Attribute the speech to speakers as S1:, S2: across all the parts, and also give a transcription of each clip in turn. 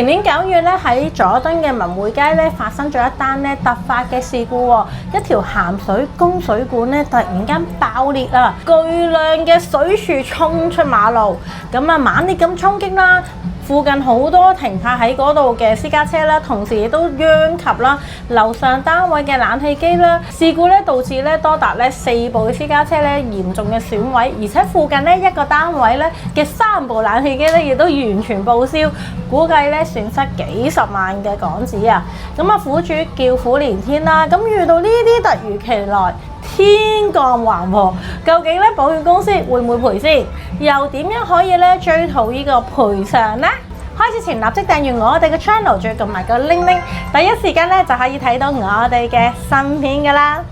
S1: 前年9月咧喺佐敦嘅文匯街咧發生咗一單咧突發嘅事故喎，一條鹹水供水管咧突然間爆裂啊，巨量嘅水柱衝出馬路，咁啊猛烈咁衝擊啦。附近好多停泊喺嗰度嘅私家車啦，同時亦都殃及啦樓上單位嘅冷氣機啦。事故咧導致咧多達咧4部嘅私家車咧嚴重嘅損毀，而且附近咧一個單位咧嘅3部冷氣機咧亦都完全報銷，估計咧損失幾十萬嘅港紙啊！咁啊，苦主叫苦連天啦。咁遇到呢啲突如其來天降橫禍，究竟咧保險公司會唔會賠先？又點樣可以咧追討呢個賠償呢？開始前立即訂閱我哋嘅 channel， 再撳埋個鈴鈴，第一時間咧就可以睇到我哋嘅新片噶啦。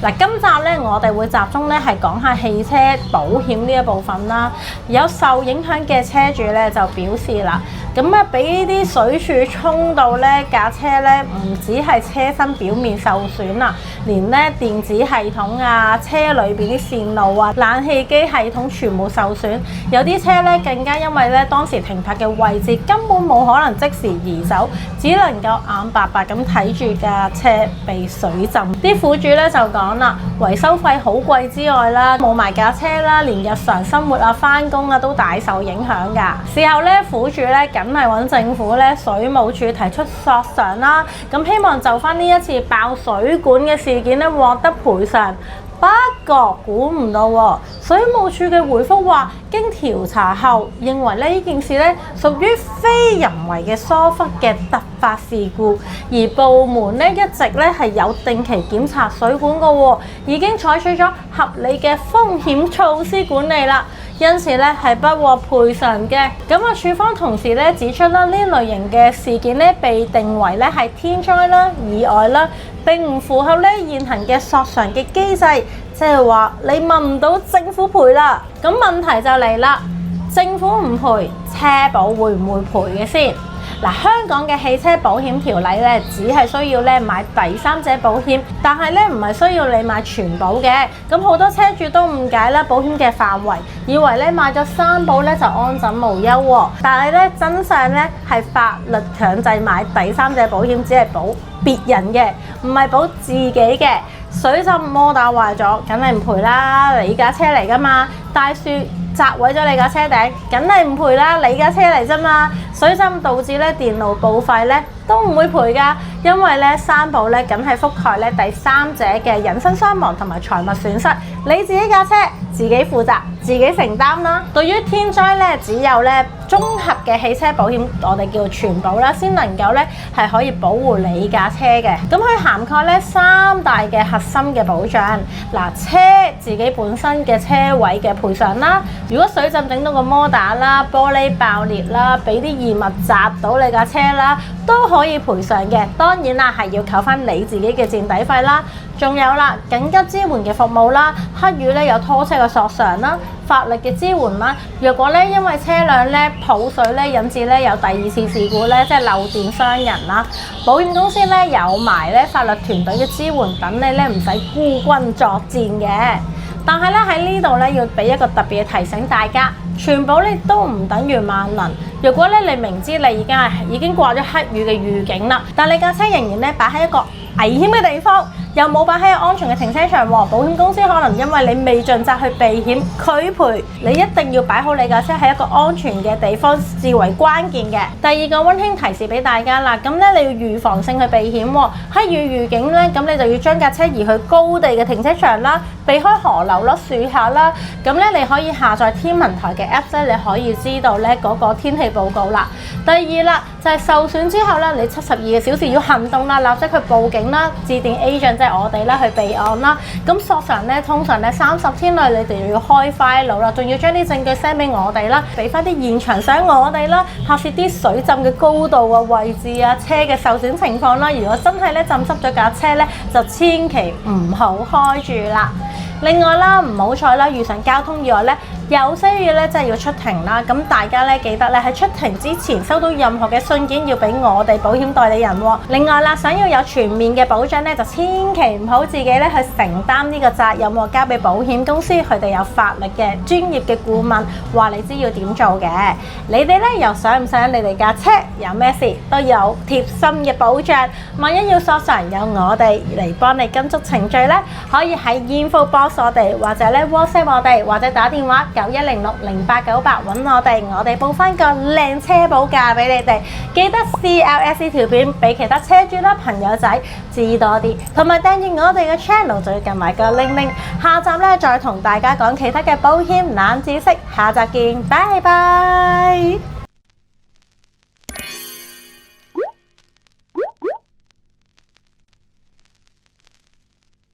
S1: 嗱，今集咧我哋會集中咧係講下汽車保險呢一部分啦。有受影響嘅車主咧就表示啦，咁啊俾啲水柱衝到咧架車咧，唔止係車身表面受損啦，連咧電子系統啊、車裏邊啲線路啊、冷氣機系統全部受損。有啲車咧更加因為咧當時停泊嘅位置根本冇可能即時移走，只能夠眼白白咁睇住架車被水浸。啲苦主咧就講啦，維修費好貴之外啦，冇埋架車啦，連日常生活啊、返工啊都大受影響㗎。事後咧，苦主咧梗係揾政府咧水務署提出索償啦，咁希望就翻呢一次爆水管嘅事件咧獲得賠償。不過估唔到喎，水務署嘅回覆話，經調查後認為呢件事咧屬於非人為嘅疏忽嘅突發事故，而部門咧一直咧係有定期檢查水管嘅喎，已經採取咗合理嘅風險措施管理啦，因此咧係不獲賠償嘅。咁啊，署方同時咧指出啦，呢類型嘅事件咧被定為咧係天災啦、意外啦，並唔符合咧現行嘅索償嘅機制。即係話你問唔到政府賠啦，咁問題就嚟啦，政府唔賠，車保會唔會賠嘅先？嗱，香港嘅汽車保險條例咧，只係需要咧買第三者保險，但係咧唔係需要你買全保嘅。咁好多車主都誤解啦保險嘅範圍，以為咧買咗3保咧就安枕無憂喎。但係咧真相咧係法律強制買第三者保險，只係保別人嘅，唔係保自己嘅。水浸摩打壞咗，梗係唔賠啦，你架車嚟㗎嘛。大樹砸毀咗你架車頂，梗係唔賠啦，你架車嚟啫嘛。水浸導致咧電路報廢咧，都唔會賠㗎，因為咧3保咧梗係覆蓋咧第三者嘅人身傷亡同埋財物損失，你自己架車自己負責，自己承擔啦。對於天災咧，只有咧綜合嘅汽車保險，我哋叫全保啦，先能夠咧係可以保護你架車嘅。咁佢涵蓋咧3大嘅核心嘅保障。嗱，車自己本身嘅車位嘅賠償啦，如果水浸整到個摩打啦、玻璃爆裂啦、俾啲異物砸到你架車啦，都可以賠償嘅。當然啦，係要扣翻你自己嘅墊底費啦。仲有啦，緊急支援嘅服務啦，黑雨咧有拖車嘅索償啦，法律嘅支援啦。若果咧因為車輛咧泡水咧引致咧有第2次事故咧，即係漏電傷人啦，保險公司咧有埋咧法律團隊嘅支援，等你咧唔使孤軍作戰嘅。但係咧喺呢度咧要俾一個特別嘅提醒大家，全保咧都唔等於萬能。若果咧你明知你已經掛咗黑雨嘅預警啦，但你架車仍然咧擺喺一個危險嘅地方，又冇擺喺安全嘅停車場喎，保險公司可能因為你未盡責去避險拒賠，你一定要擺好你架車喺一個安全嘅地方，至為關鍵嘅。第二個溫馨提示俾大家啦，咁咧你要預防性去避險喎，黑雨預警咧，咁你就要將架車移去高地嘅停車場啦，避開河流啦、樹下啦，咁咧你可以下載天文台嘅 Apps 咧，你可以知道咧嗰個天氣報告啦。第二啦，就係受損之後咧，你72個小時要行動啦，立即去報警啦，致電 agent 即係我哋啦去備案啦。咁索償咧，通常咧30天內你哋要開 file 啦，仲要將啲證據 send 俾我哋啦，俾翻啲現場相我哋啦，拍攝啲水浸嘅高度啊、位置啊、車嘅受損情況啦。如果真係咧浸濕咗架車咧，就千祈唔好開住啦。另外啦，唔好彩啦，遇上交通意外咧，有需要咧，即係要出庭啦。咁大家咧記得咧喺出庭之前收到任何嘅信件要俾我哋保險代理人喎。另外啦，想要有全面嘅保障咧，就千祈唔好自己咧去承擔呢個責任喎，交俾保險公司，佢哋有法律嘅專業嘅顧問話你知要點做嘅。你哋咧又想唔想你哋架車有咩事都有貼心嘅保障？萬一要索償，有我哋嚟幫你跟足程序咧，可以喺 infobox 我哋，或者咧 WhatsApp 我哋，或者打電話91060898揾我哋報翻個靚車保價俾你哋。記得 CLS 條片俾其他車主啦、朋友仔知多啲，同埋訂閱我哋嘅 channel，仲要撳埋個鈴鈴。下集咧再同大家講其他嘅保險冷知識，下集見，拜拜。